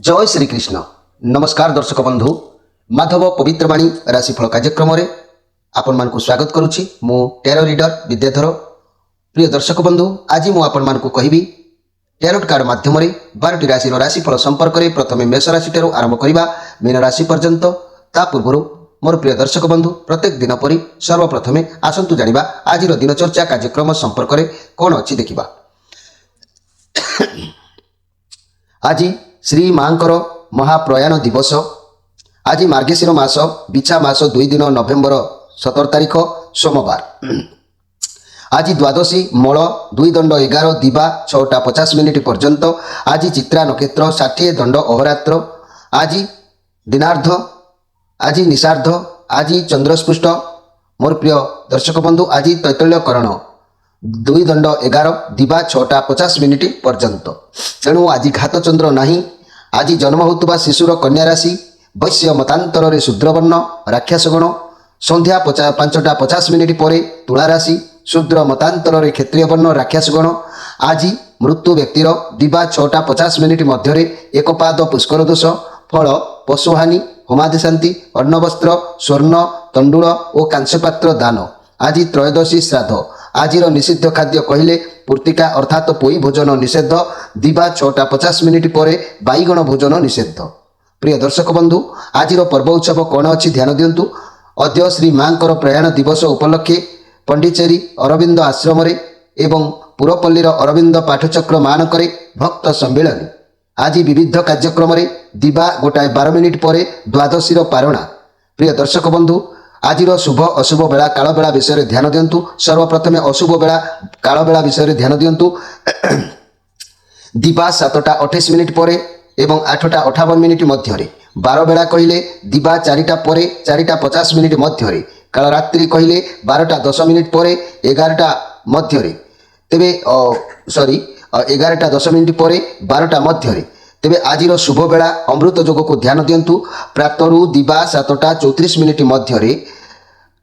जय श्री कृष्ण। नमस्कार दर्शक बंधु, माधव पवित्रवाणी राशिफल कार्यक्रम में आपण मानकु स्वागत करुछि। मु टेरो रीडर विद्याधर। प्रिय दर्शक बंधु, आज मु आपण मानकु कहिबी टेरोट कार्ड माध्यम 12टी राशि राशिफल संपर्क में प्रथम मेष राशि ठारू आरंभ करबा मीन राशि पर्यंत। ता पूर्व मोर प्रिय दर्शक बंधु, प्रत्येक दिन परी सर्वप्रथमे आसंतु जानिबा आज दिन चर्चा कार्यक्रम संपर्क में कौन अच्छी देखिबा। आज श्री मांकर महाप्रयाण दिवस। आज मार्गशीर मास बिछा मास 2 दिन नवेम्बर 17 तारीख सोमवार। आज द्वादशी मल 2 दंड 11 दिवा 6:50 पर्यंत। आज चित्रा नक्षत्र 60 दंड अहोरात्र। आज दिनार्ध, आज निषार्ध, आज चंद्रस्पृष्ट। मोर प्रिय दर्शक बंधु, आज तैतल्यकरण 2 दंड 11 दिवा 6:50 पर्यंत। तेणु आज घात चंद्र नहीं। आज जन्म होता शिशुर कन्या राशि वैश्य मतांतर रे शूद्रवर्ण राक्षस गण। संध्या 5:50 पर तुला राशि शूद्र मतांतर रे क्षत्रिय वर्ण राक्षस गण। आज मृत्यु व्यक्तिर दिवा 6:50 मध्य एक पाद पुष्कर दोष। फल पशुहानि, होमादि शांति, अन्नवस्त्र, स्वर्ण, तंडुल और कांस्यपात्र दान। आज त्रयोदशी श्राद्ध। आज निषिद्ध खाद्य कहले पूर्तिका अर्थात पोई भोजन निषेध। दिवा 6:50 पर बैगण भोजन निषेध। प्रिय दर्शक बंधु, आज पर्व उत्सव कौन अच्छी ध्यान दिंतु। अद्य श्री मांकर प्रयाण दिवस उपलक्षे पंडिचेरी अरविंद आश्रम एवं पुरपल्लीर अरविंद पाठचक्र मानक भक्त सम्मिलनी। आज विविध कार्यक्रम दिवा 1:12 पर द्वादशीर पारणा। प्रिय दर्शक बंधु, आज शुभ अशुभ बेला काल बेला विषय ध्यान दिंतु। सर्वप्रथमे अशुभ बेला काल बेला विषय ध्यान दिंतु। दिवा 7:28 पर एवं 8:58 मध्य। बार बेला कहले दिवा 4टा पर 4:50 मध्य। काल रात्रि कहले 12:10 पर 11टा मध्य। तेबे 11:10 पर 12टा मध्य। तेबे आज शुभ बेला अमृत योग को ध्यान दिंतु। प्रातरु दिवा 7:34 मध्य,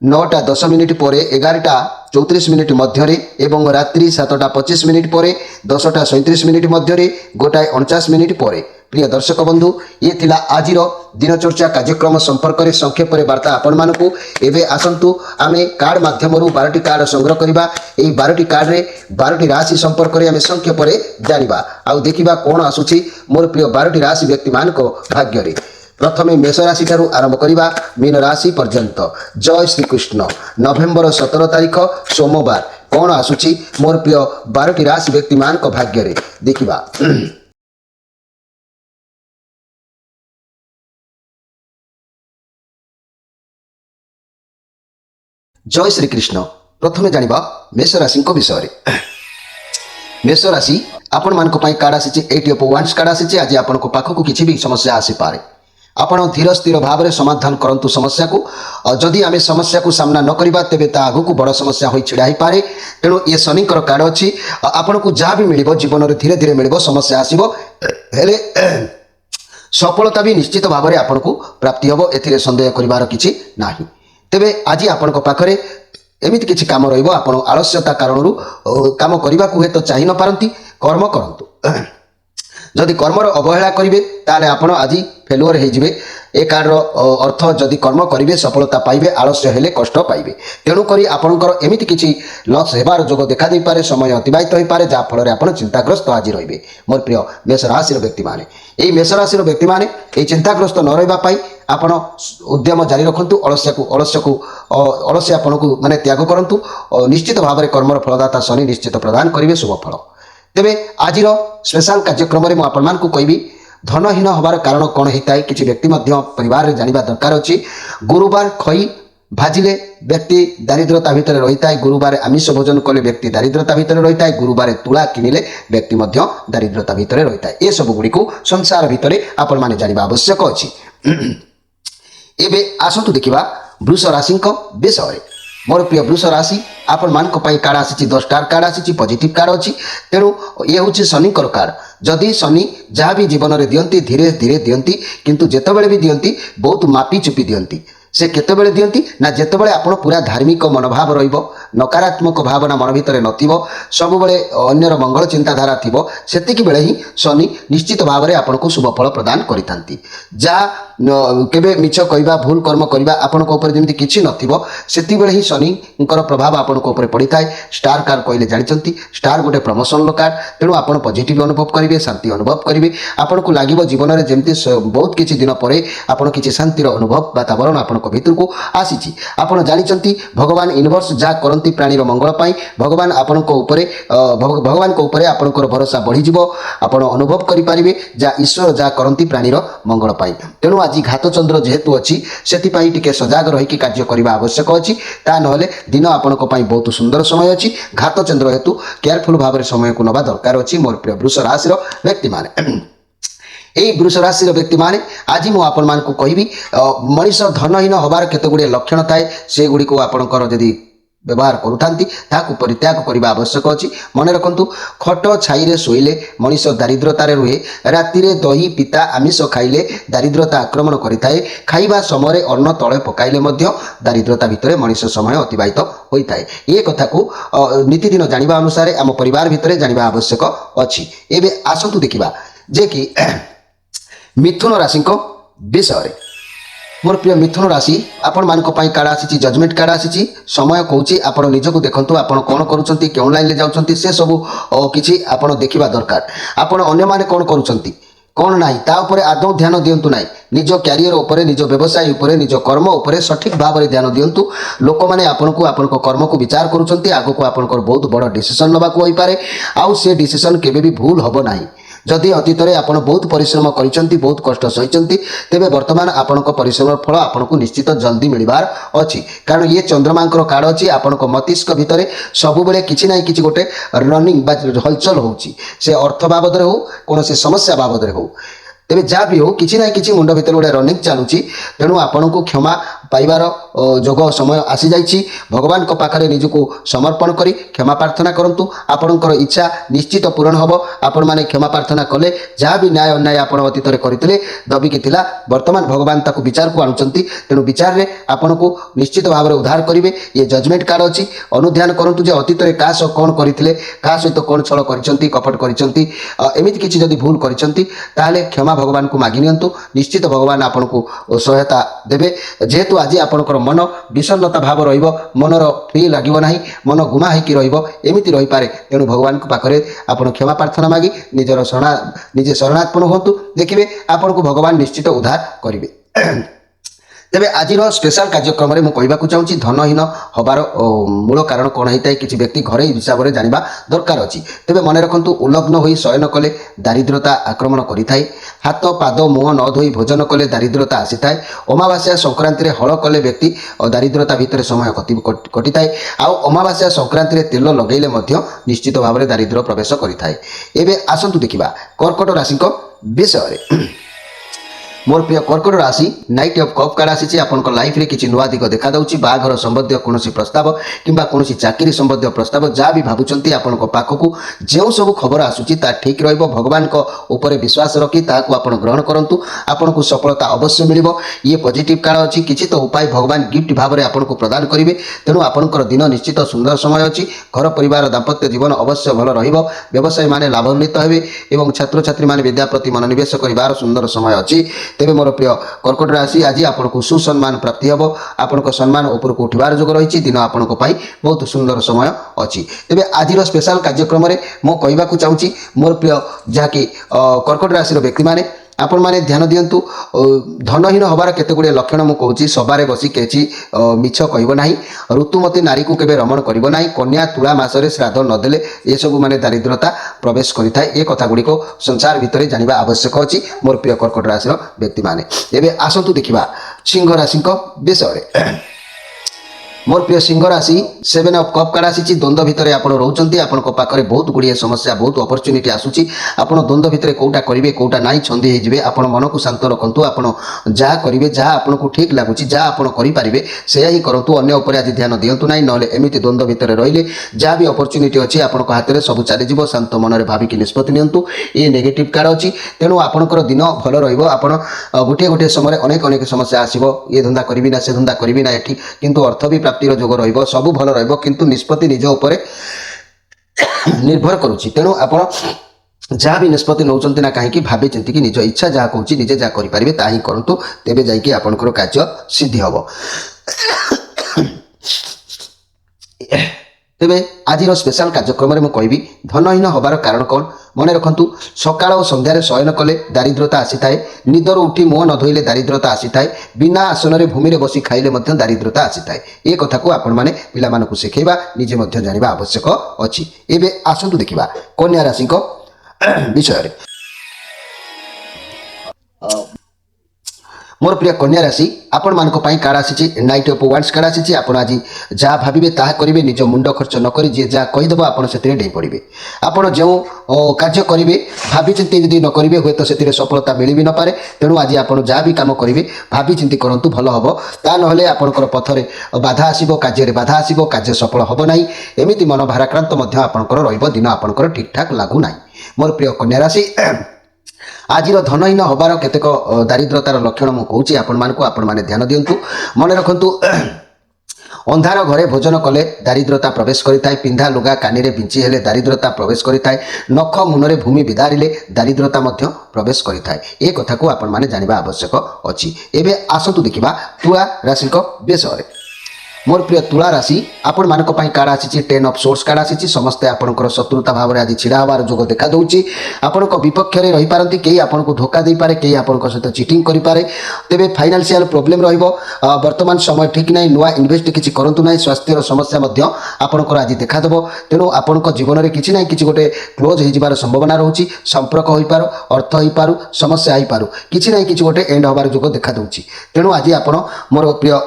9:10 पर 11:34 मध्य एवं रात्रि 7:25 पर 10:37 मध्य 1:49 पर। प्रिय दर्शक बंधु, ये थिला आज दिन चर्चा कार्यक्रम संपर्क में संक्षेप में वार्ता आपण मानकु। एवं आसंतु आमे कार्ड माध्यम 12टी कार्ड संग्रह करबा। एई 12टी कार्ड रे 12टी राशि संपर्क में आमे संक्षेप में जानिबा आउ देखिबा कोन आसुची मोर प्रिय 12टी राशि व्यक्ति मानको भाग्य रे। प्रथमे मेष राशि ठारू आरंभ करबा मीन राशि पर्यंत। जय श्री कृष्ण। नवेम्बर 17 तारीख सोमवार कौन आसुची मोर प्रिय 12टी राशि व्यक्ति मानको भाग्य रे देखिबा। जय श्री कृष्ण। प्रथमे जानिबा मेष राशि विषय। मेष राशि आपण मानक पई कार्ड आसी 8 ऑफ वांड्स कार्ड आसी। आज आपण को पाखक किछि भी समस्या आसी पारे। आपण धीर स्थिर भाव में समाधान करंतु समस्या को। जदि आमे समस्या को सामना न करिबा तेबे ता आगु को बड़ समस्या होई छिड़ा ही पारे। तेणु ये शनिकर कार्ड अछि। आपण को जहाँ भी मिलिबो जीवन रे धीरे धीरे मिलिबो। समस्या आसीबो हेले सफलता भी निश्चित भाव में आपण को प्राप्ति होबो। एथिरे संदेह करिवार किछि नाही। तेबे आज आपण पाखरे एमिति किछि काम रहिबो। आपण आलस्यता कारणरू काम करबा को हेतु चाहि न पारंती। कर्म करंतु। जदि कर्मर अवहेला करिवे ताले आपण आज फेलुअर हो जिवे। ए कार्ड अर्थ जदि कर्म करिवे सफलता पाइबे, आलस्य हेले कष्ट पाइबे। तेणु करी आपणकर एमिति किछि लॉस हेबार जोग देखा दे पारे। समय अतिबाहित हो पारे जहाँ फल आपण चिंताग्रस्त आज रहिबे। मोर प्रिय मेष राशि व्यक्ति माने एई मेष राशि व्यक्ति माने एई चिंताग्रस्त न रहिबा पाई आपण उद्यम जारी रखंतु। अलस्य आपण को माने त्याग करंतु। निश्चित भाव में कर्मर फलदाता शनि निश्चित प्रदान करिवे शुभ फल। तेबे आज स्पेशल कार्यक्रम में आपण मानकु कहबी धनहीन हबार कारण कौन होता है। किसी व्यक्ति मध्य परिवार में जानिबा दरकार अछि। गुरुवार खई भाजिले व्यक्ति दारिद्रता भितर रहिता है। गुरुवार आमिष भोजन कले व्यक्ति दारिद्रता भितर रहिता है। गुरुवार तुला किनिले व्यक्ति मध्य दारिद्रता भितर रहिता है। ए सब गुडी को संसार भितर आपण माने जानिबा आवश्यक अछि। एबे आसंतु देखिबा वृष राशि विषय। मोर प्रिय वृष राशि आपण मानक पई कार्ड आसी 10 स्टार कार्ड आसी पॉजिटिव कार्ड अछि। तेणु ये हूँ शनिकर कार्ड। जदि शनि जहाँ भी जीवन में दियंती धीरे धीरे दियंती, किंतु जेतेबेले भी दियंती बहुत मापी चुपी दियंती। से केतेबेले दियंती ना जेतेबेले आपण पूरा धार्मिक मनोभाव रहिबो नकारात्मक भावना मन भितर नथिबो सबुबेले अन्यर मंगल चिंताधारा थिबो सेतिकी बेले ही शनि निश्चित भाव में आपको शुभ फल प्रदान करितांती जा केबे मिछ कहबा भूल कर्म करबा आपण को ऊपर जेमिति किछि नथिबो सेति बेले ही शनिकर प्रभाव आपण को ऊपर पड़ी थाए स्टार कार्ड कहले जानिचंती स्टार गोटे प्रमोशन कार्ड तेणु आपण पॉजिटिव अनुभव करिवे शांति अनुभव करिवे आपण को लागिवो जीवन में जेमिति बहुत किछि दिन परे आपण किछि शांतिर अनुभव वातावरण आपण को भीतर को आसीछि आपण जानिचंती भगवान यूनिवर्स जा करंती प्राणीर मंगल पाई भगवान आपण को ऊपर भगवान को ऊपर आपणकर भरोसा बढ़ी जिवो आपण अनुभव करि परिबे जा ईश्वर जा करंती प्राणीर मंगल पाई तेणु आज घात चंद्र जेहेतु अच्छी से टिके सजग रही कार्य करने आवश्यक अच्छी ता नहले दिन आपण बहुत सुंदर समय अच्छी घात चंद्र हेतु केयरफुल भाव में समय को नवा दरकार अच्छी मोर प्रिय वृष राशि व्यक्ति माने यही वृष राशि व्यक्ति माने आज मुझे आपण मान कहबी मनीष धनहीन हबार केते गुड़े लक्षण थाए से गुड़ी को आपणकर जदि व्यवहार करुथांती ताकू परित्याग करने आवश्यक अच्छी मन रखु खट छाई शोले मनीष दारिद्रतार रुहे राति दही पिता आमिष खाइले दारिद्रता आक्रमण करें खाइबा समय अन्न तले पकाइले दारिद्रता भितर मनीष समय अतिबाहित होता है ये कथा को नीतिदिन जानिबा अनुसार आम परिवार भितर जानिबा आवश्यक अच्छी एबे आसतु देखिबा जे कि मिथुन राशि विषय मोर प्रिय मिथुन राशि आपण मान कार्ड आसी जजमेंट कार्ड आसी समय कहूँ आपण निजक देखु आप कौन करुँच क्यों लाइन में जाऊँच से सब किसी आप देखा दरकार आपण अन्य माने कौन करुँच कौन ना तापर आदौ ध्यान दिंतु ना निज क्यारियर उपर निज व्यवसाय उपर निज कर्म उपर सठिक भाव में ध्यान दिंतु लोक मैंने आपण को कर्म को विचार करुँच आगक आप बहुत बड़ डिसीजन नवा को पारे आउ से डिसीजन केबे भी भूल हम ना जदि अतीत में आप बहुत परिश्रम कर बहुत कष्ट सही तेरे बर्तमान आपण परिश्रम फल आपको निश्चित जल्दी मिलबार अच्छी कारण ये चंद्रमा कार्ड अच्छी आपण मस्तिष्क भितर सब बेले किसी ना कि गोटे रनिंग हलचल होची से अर्थ बाबद हो कौन से समस्या बाबद हो तेरे जहाँ भी हो किसी ना कि मुंड भितर गोटे रनिंग चलुची तेणु आपण को क्षमा पाइबार जोग समय आसी जाइए भगवान को पाखरे निजको समर्पण करी क्षमा प्रार्थना करंतु आपणकर इच्छा निश्चित पूरण हम आपण माने क्षमा प्रार्थना कले जहाँ भी न्याय अन्याय आपण अतीत करते दबिकी थिला वर्तमान भगवान ताकू विचार को आणुचंती तेणु विचार रे आपण को निश्चित भाव में उद्धार करेंगे ये जजमेंट कार्ड अच्छी अनुध्यान करंतु जे अतीत में क्या सह कौन करते क्या सहित कौन छल कर कपट करमती किसी जदि भूल करते क्षमा भगवान को मागी नियंतु निश्चित भगवान आपन को सहायता देवे जेहेतु आज आपणकर मन विषन्नता भाव रहिबो मनर फ्री लागिबो नाही मन गुमा होइकी रहिबो एमिति रहि पारे तेणु भगवान को पाखरे आपण क्षमा प्रार्थना मागी निजे शरणात्पन्न होतु देखिबे आपन को भगवान निश्चित उद्धार करिवे तेरे आज स्पेशल कार्यक्रम में मुझे कहवाक चाहूँगी धनहीन हबार मूल कारण कौन होता है किसी व्यक्ति घरे हिसाब से जाना दरकार अच्छी तेरे मन रखु उल्लग्न हो शयन कले दारिद्रता आक्रमण करें हाथ पाद मुह न धोई भोजन कले दारिद्रता आसी था अमावास्या संक्रांति हल कले व्यक्ति दारिद्रता भितर समय कटि था आउ अमावास्या संक्रांति तेल लगेले निश्चित भाव में दारिद्र प्रवेश करें एवं आसतु देखा कर्कट राशि विषय मोर प्रिय कर्कट राशि नाइट ऑफ कप कार्ड आसी आपन लाइफ रे किछि नुआ दिग देखा दउछि बाघर संबंधी कौन प्रस्ताव किंबा कौन चाकरी संबंधी प्रस्ताव जहाँ भी भावुंट आपण पाखक जो सब खबर आसूची ता ठीक रहिबो भगवान को ऊपर विश्वास रखी ताकू आपण ग्रहण करंतु आपन को सफलता अवश्य मिलिबो ये पॉजिटिव कार्ड अच्छी किछि तो उपाय भगवान गिफ्ट भाव में आपन को प्रदान करेंगे तेणु आपनकर दिन निश्चित सुंदर समय अच्छी घर परिवार दाम्पत्य जीवन अवश्य भल रहिबो व्यवसायी माने लाभान्वित हेबे एवं छात्र छात्री माने विद्या प्रति मनोनिवेश करिवार सुंदर समय अच्छी तेरे मोर प्रिय कर्कट राशि आज आपको सुसम्मान प्राप्ति हम आपण सम्मान ऊपर को उठार जोग रही दिन आपण बहुत सुंदर समय अच्छी तेरे आज स्पेशल कार्यक्रम में मुझे कहवाक चाहूँगी मोर प्रिय जहाँकि कर्कट राशि व्यक्ति माने आपण माने ध्यान दियंतु धनहीन हबार केते गुड़े लक्षण मु कहूँ सबारे बसी केची मिछ कहब ना ऋतुमती नारी को केबे रमण करब ना कन्या तुला मासरे श्राद्ध नदेले ये सब माने दारिद्रता प्रवेश करिथाय ए कथा गुड़ी को संसार भितर जानिबा आवश्यक अछि मोर प्रिय कर्कट राशि व्यक्ति माने एबे आसंतु देखिबा सिंह राशि विषय मोर प्रिय सिंह राशि 7 ऑफ कप कार्ड आसी द्वंद्व भितर आप रोचंती आपण पाखे बहुत गुड़िए समस्या बहुत अपरच्युनिटी आसूची आपण द्वंद्व भितर कोटा करेंगे कोटा ना छंदी होइजिबे आपण मन को शांत रखंतु आपण जहाँ करेंगे जहाँ आपन को ठीक लगुच जहाँ आपण करेंगे से ही करूँ अन्य उपर आज ध्यान दिंतु ना ना एमती द्वंद्व भितर रहिले जहाँ भी अपरच्युनिटी अच्छी आपण हाथ में सब चलीज शांत मन में भाविक निष्पत्ति नियंतु ये नेगेटिव कार्ड अच्छी तेणु आपणकर दिन भल रहा गोटे गोटे समय अनेक अनेक समस्या आसो ये धंदा करी ना से धंदा करी ना एटी किंतु अर्थ भी प्राप्तिर जोग रहिबो सब भल रहिबो किंतु निष्पत्ति निज उपरे निर्भर करुछि तेणु आपण जहाँ भी निष्पत्ति नौचंती ना कहीं भावी चिंतिकी निज इच्छा जहाँ कहूँ निजे जहाँ करेंगे ताही करतु तेबे जाइए आपनकर कार्य सिद्धि हम तेबे आज स्पेशल कार्यक्रम में मुझे धनहीन हबार कारण कौन मन रखु सकाळ और संध्यारे शयन कले दारिद्रता आसी थाए निदर उठी मुह न धोइले दारिद्रता आसी थाए बिना आसन में भूमि बसी खाइले मध्य दारिद्रता आसी थाए ये कथा को आपण माने पिला मानकु सिखेबा निजे मध्य जानिबा आवश्यक अछि एबे आसंतु देखिबा कन्या राशि को विषय मोर प्रिय कन्या राशि आपण मानक पई कार्ड आसी नाइट ऑफ वांड्स कार्ड आसी आपण आज जहाँ भाविबे ताहा करिवे निज मुंड खर्च न करी जे जहाँ कहीदेव आपण से डेई पड़े आपण जो कार्य करेंगे भावी चिंती यदि न करेंगे हुए तो से सफलता मिल भी न पारे तेणु आज आप जहाँ भी कम करेंगे भावी चिंती करूँ भल हम ता ना आपंकर पथरे बाधा आसो कार्य बाधा आसो कार्य सफल हम ना एमती मन भाराक्रांत आपंकर दिन आपंकर ठीक ठाक लगुना मोर प्रिय कन्या राशि आज धनहीन हबार केतेक दारिद्रतार लक्षण मुझे कहूँ आपण मैंने ध्यान दिंतु मन रखु अंधार घरे भोजन कले दारिद्रता प्रवेश करिथाए पिंधा लुगा कानी रे बिंची हेले दारिद्रता प्रवेश करिथाए नख मुनरे भूमि विदारिले दारिद्रता मध्य प्रवेश करिथाए ए कथा को आपण माने जानिबा आवश्यक अछि एबे आसतु देखिबा तुला राशि को विषय मोर प्रिय तुला राशि आपण मानक पई कार्ड आसी 10 ऑफ सोर्स कार्ड आसी समस्ते आपणकर शत्रुता भाव में आज छिड़ा हबार जोग देखा दउची आपण विपक्ष में रही पारती कई आपन को धोखा दे पारे कई आपन सहित चीटिंग करि पारे तेबे फाइनेंशियल प्रॉब्लम रहिबो वर्तमान समय ठीक नहीं नुआ इन्वेस्ट किछि करंतु नहीं स्वास्थ्यर समस्या मध्य आपणकर आज देखा देबो तेणु आपन जीवन में किछि नहीं किछि गोटे क्लोज हो जिबार संभावना रहउची संपर्क होई पारो अर्थ होई पारु समस्या आई पारु किछि नहीं किछि गोटे एंड हबार जोग देखा दउची तेणु आज आपण मोर प्रिय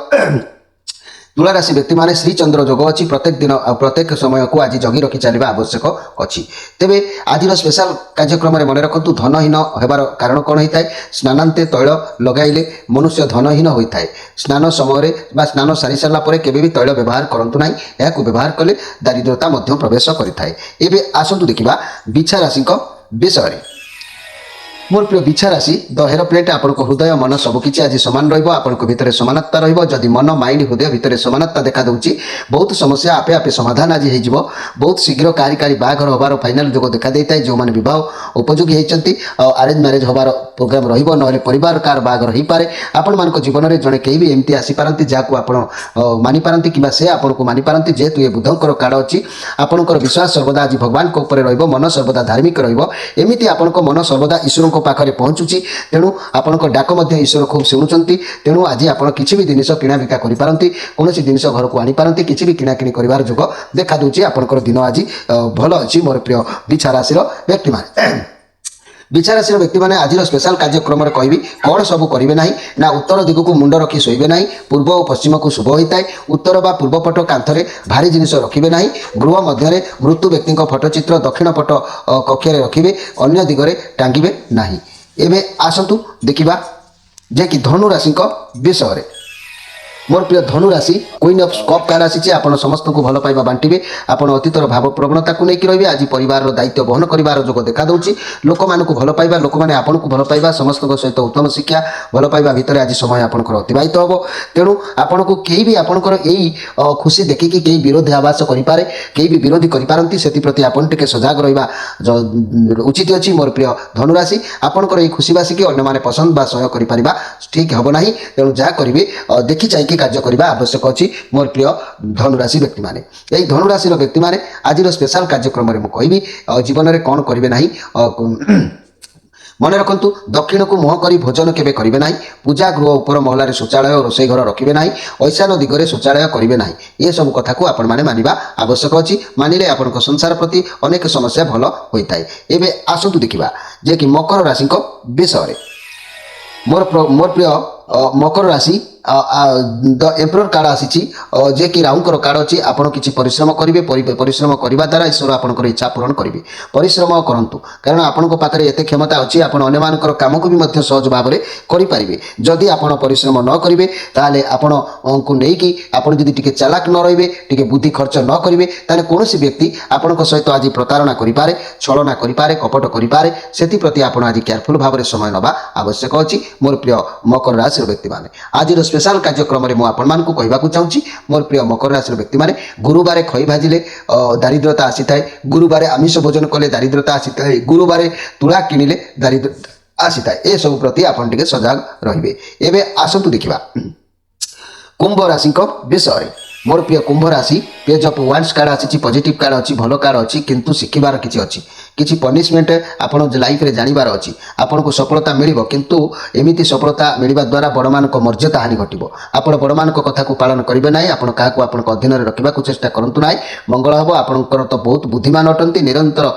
तुला राशि व्यक्ति माने श्री चंद्र जोग अच्छी प्रत्येक दिन प्रत्येक समय को आज जगी रखी चलवा आवश्यक अच्छी तेबे आज स्पेशल कार्यक्रम में मन रखु धनहीन होबार कारण कौन होता है स्नानांते तैल लगाइले मनुष्य धनहीन होता है स्नान समय स्नान सारी सारा पर केबे भी तैल व्यवहार करंतु नाही या व्यवहार कले दारिद्रता मध्य प्रवेश करिथाए एबे आसंतु देखिबा बिछा राशि को विषय मोर प्रिय बिछा राशि द हेरो प्लेट आपण हृदय मन सबकि आज सामान भितर समानता रही मन माइंड हृदय भितर समानता देखा दूची बहुत समस्या आपे आपे समाधान आज हो बहुत शीघ्र कारी कारी बाघर हबार फाइनाल जो देखा देता है जो मैंने बह उपयोगी होती अरेंज मैरेज हबार प्रोग्राम रही परिवार कार बाघर हो पारे आपण मान जीवन में जड़े कहीं भी एमती आसीपारती जहाँ आप मानिपारती कि से आपन को मानिपारती जेहेतु ये बुधंकर कार्ड अच्छी आपंकर विश्वास सर्वदा आज भगवान को ऊपर मन सर्वदा धार्मिक रमती आपण मन सर्वदा ईश्वर पाखे पहुँचुची तेणु आपण डाक ईश्वर खूब शुणुंट तेणु आज आप किसी भी जिनिस किणा बिका करपारती कौन जिनिस घर को आनीपारती किसी भी किणाकिणी कर जोग देखा दूची आपंकर दिन आज भल अच्छी मोर प्रिय बिछा राशि व्यक्ति मान बिछा राशि व्यक्ति मैंने आज स्पेशल कार्यक्रम में कहबी कौन सब करेंगे ना ना उत्तर दिग को मुंड रखी शोबे ना पूर्व और पश्चिम को शुभ होता है उत्तर बा पूर्व पट कांथरे भारी जिनिस रखिए ना गृह मध्य मृत्यु व्यक्ति फटोचित्र दक्षिण पट कक्ष रखिए अन्य दिगरे टांगिबे ना एबे आसतु देखिबा जे कि धनु राशि विषय मोर प्रिय धनु राशि क्वीन ऑफ कप कार्ड आसी आप समस्त को भल पाइबा बांटिबे आपण अतीतर भाव प्रवणता को लेकिन रहिबे आज परिवार दायित्व बहन करिवार जोग देखा दउची लोक मानकु भल पाइबा लोक माने आपण को भल पाइबा समस्त सहित उत्तम शिक्षा भल पाइबा भितर आज समय आपनकर अतिबाहित होबो तेणु आपण को केही भी आपनकर एई खुशी देखिकी केही विरोधी आवास करि पारे केही भी विरोधी करि पारंती सेति प्रति आपण टिके सजग रहिबा उचित अछि मोर प्रिय धनु राशि आपनकर एई खुशी बासी के अन्य माने पसंद बा सहयोग करि परिबा ठीक हबो नाही तेणु जा करिवे देखि चाहि कार्य करने आवश्यक अच्छी मोर प्रिय धनुराशि व्यक्ति माने यही धनुराशि व्यक्ति माने आज स्पेशल कार्यक्रम में मुझे जीवन में कौन करेंगे ना मन रखु दक्षिण को मुह कर भोजन केवे करेंगे ना पूजा गृह उपर महलार शौचालय रोषे घर रखिए ना ऐशान दिगरे शौचालय करेंगे ना ये सब कथा को आपण माने मानिबा आवश्यक अच्छी मानिले आपण संसार प्रति अनेक समस्या भल होता है एवं आसतु देखा जे कि मकर राशि विषय मोर प्रिय मकर राशि द एम्परर कार्ड आसी जे कि राहुंकर कार्ड अच्छी आपड़ किसी परिश्रम करेंगे परिश्रम करने द्वारा ईश्वर आपंकर इच्छा पूरण करेंगे परिश्रम करूँ कारण आपण पाखे एत क्षमता अच्छी आप अन्य कम को भी सहज भाव में करेंगे जदि आप परिश्रम न करेंगे ताले आपण को लेकिन आपड़ जदि टी चालाक न रे टे बुद्धि खर्च न करेंगे ताले कौन व्यक्ति आपण सहित आज प्रतारणा करें छलना करें कपट करें से प्रति आप आज केयरफुल भाव में समय नवा आवश्यक अच्छी मोर प्रिय मकर राशि व्यक्ति मैंने आज स्पेशल कार्यक्रम में मुझे कहवाक चाहूँगी मोर प्रिय मकर राशि व्यक्ति मैंने गुरुवार खई भाजिले दारिद्रता आसी था गुरुवार आमिष भोजन कले दारिद्रता आसी था गुरुवार तुला किणिले दारिद्रता आसी था ए सब प्रति आपन टिके सजग रहिबे एबे आसंतु देखिबा कुंभ राशि विषय मोर प्रिय कुंभ राशि पेज ऑफ वांस कार्ड आसी पॉजिटिव कार्ड अच्छी भल कार्ड अच्छी किंतु शिखिबार किछि अच्छी किछि पनिशमेंट आपण लाइफ रे जानिबार अच्छी आपण को सफलता मिलिबो किंतु एमिति सफलता मिलिबा द्वारा बड़ मान को मर्यादा हानि घटिबो आपण बड़ मान को कथा को पालन करिवे नाही आपण काहा आपण अधीन रे रखिबा को चेष्टा करंतु नाही मंगल हबो आपणकर तो बहुत बुद्धिमान अटंती निरंतर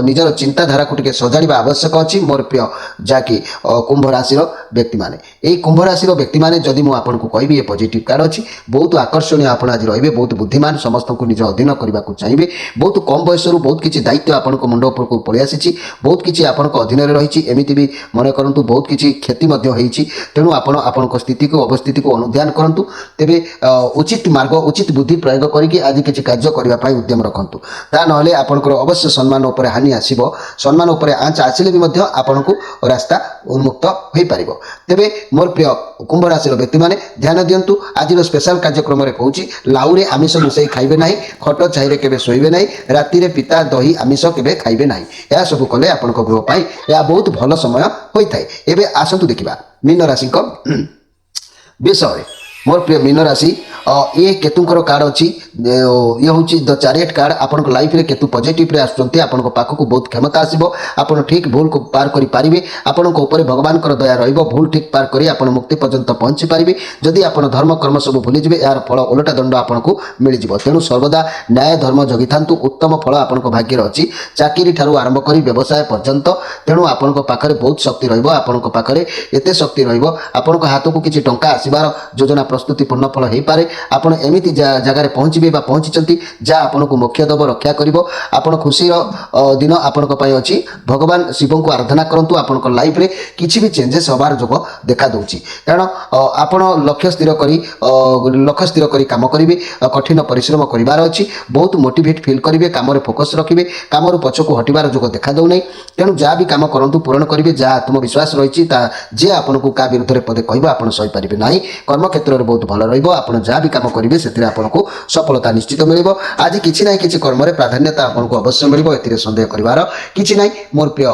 निजर चिंताधारा को टिके सजाड़िबा आवश्यक अच्छी मोर प्रिय जाकि कुंभ राशि व्यक्ति माने एई कुंभ राशि व्यक्ति माने जदि मु आपण को कहबी ए पॉजिटिव कार्ड अच्छी बहुत आकर्षणीय आपण आज रहिबे बहुत बुद्धिमान समस्त को निज अधीन करने को चाहिए बहुत कम बयस बहुत किसी दायित्व आपण को मुंड उपरको पलि आसी बहुत किसी आपण को अधीन रही एमती भी मन करूँ बहुत किसी क्षति तेणु आपण स्थिति को अवस्थिति को अनुध्यान करूँ तेरे उचित मार्ग उचित बुद्धि प्रयोग करके आज किसी कार्य करने उद्यम रखु ता ना आपंकर अवश्य सम्मान उपर हानि आसो सम्मान उपर आँच आसिले भी आपण को रास्ता उन्मुक्त हो पार तेरे मोर प्रिय कुंभ राशि व्यक्ति मैंने ध्यान दिंतु आज स्पेशल कार्यक्रम में कहूँ लाउरे आमिष मिसई खाइबे नहीं खट चाहे केबे शोइबे नहीं राति रे पिता दही आमिष केबे खाइबे नहीं यह सब कले आपण गृह पाई यह बहुत भल समय होता है एबे आसंतु देखिबा मीन राशि विषय मोर प्रिय मीन राशि ये केतुंकर कार्ड अच्छी ये हूँ द चैरियट कार्ड आपण लाइफ रे केतु पॉजिटिव रे आसुचंती आपण पाखक बहुत क्षमता आसीबो आपण ठीक भूल को पार करि पारिबे आपण ऊपर भगवान कर दया रहिबो भूल ठीक पार करी आपण मुक्ति पर्यंत पहुंची पारिबे जदि आपण धर्म कर्म सब भूली जिवे यार फल उलटा दंड आपण को मिल जिवो तेणु सर्वदा न्याय धर्म जगिथांतु उत्तम फल आपण भाग्य अछि चाकरी ठारू आरंभ करी व्यवसाय पर्यंत तेणु आपण पाखरे बहुत शक्ति रहिबो आपण पाखरे एते शक्ति रहिबो आपण हाथ को किछि टंका आसीबार योजना प्रस्तुति पूर्ण फल हे पारे आपण एमिति जगार पहुँचे पहुँची जहाँ आपन को मोक्ष दब रक्षा कर आपण खुशी दिन आपण अच्छी भगवान शिव को आराधना करूँ आपण लाइफ रे किसी भी चेंजेस हबार जोग देखा दूची कारण आपण लक्ष्य स्थिर करी काम करेंगे कठिन परिश्रम करार अच्छी बहुत मोटिवेट फिल करेंगे कम फोकस रखिए कम पछ को हटबार जोग देखा दौना तेणु जहाँ भी कम करूँ पूरण करेंगे जहाँ आत्मविश्वास रही जे आपन को क्या विरुद्ध पदे कह आप सहीपारे ना कर्म क्षेत्र में बहुत भल रहा जहाँ भी कम करेंगे से आपको सफलता निश्चित मिल आज किसी ना कि कर्म प्राधान्यता आपको अवश्य मिल ए सन्देह करार कि ना मोर प्रिय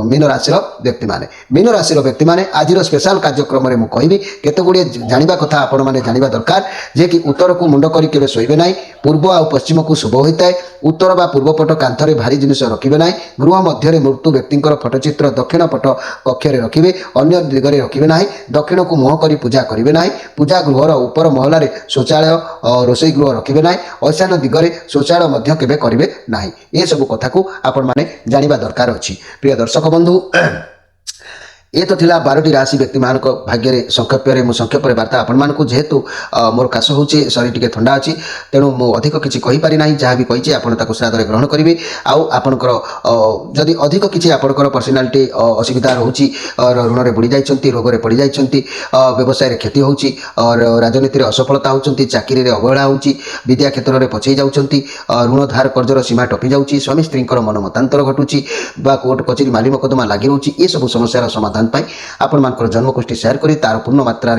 मीन राशि व्यक्ति मैंने मीन राशि व्यक्ति मैंने आज स्पेशल कार्यक्रम में मुझे केते गुड़े जाना कथा आपण मैंने जाना दरकार जे कि उत्तर को मुंड करके शोबे ना पूर्व आ पश्चिम को शुभ होता है उत्तर बा पूर्व पट कांथरे भारी जिनिस रखिबे ना गृह मध्य मृत्यु व्यक्ति फटोचित्र दक्षिण पट कक्षे रखिए अन्य दिगरे रखिबे ना दक्षिण को मुह कर पूजा करेंगे ना पूजा गृहर उपर महलार शौचालय रोषई गृह रखिए ना ईशान दिगरे शौचालय केबे करेंगे ना ये सब कथा को आपण माने जानिबा दरकार अछि प्रिय दर्शक बंधु ये तो थिला 12टी राशि व्यक्ति मान भाग्य संक्षेप में संक्षेप वार्ता आपण मानक जेहेतु मोर काश हो शरीर टी ठंडा अच्छी तेणु मु अधिक किसी कहीपरि ना जहाँ भी कही आपको श्राद्ध ग्रहण करेंगे आपणकर जदि अधिक किसी आपणकर पर्सनालीटी असुविधा रोचे ऋण में बुड़ी जाइए रोग पड़ जाइए व्यवसाय क्षति होची और राजनीति में असफलता होती चाकरी में अवहेला होची विद्या क्षेत्र में पछई जाउछंती ऋण धार कर्जर सीमा टपी जाउची स्वामी स्त्री मन मतांतर घटुची कोर्ट कचेरी माली मकदमा लगी रोची ये सब समस्यार समाधान आपण मानकर जन्मकुष्ठी शेयर करी तार पूर्ण मात्रा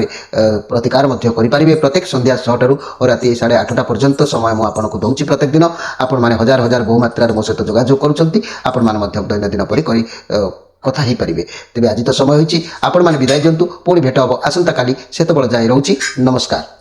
प्रतिकार करें प्रत्येक संध्या 6 और राति 8:30 पर्यंत समय मुझे आपको दूसरी प्रत्येक दिन आपण मैंने हजार हजार बहु मात्रा मो सहित जोगाजोग करुँच दैनंदिन परी कथा ही पारे तेज आज तो समय होती आपण मैंने विदाय दिंतु पुणी भेट हम आसंता काली से जाए रोची नमस्कार।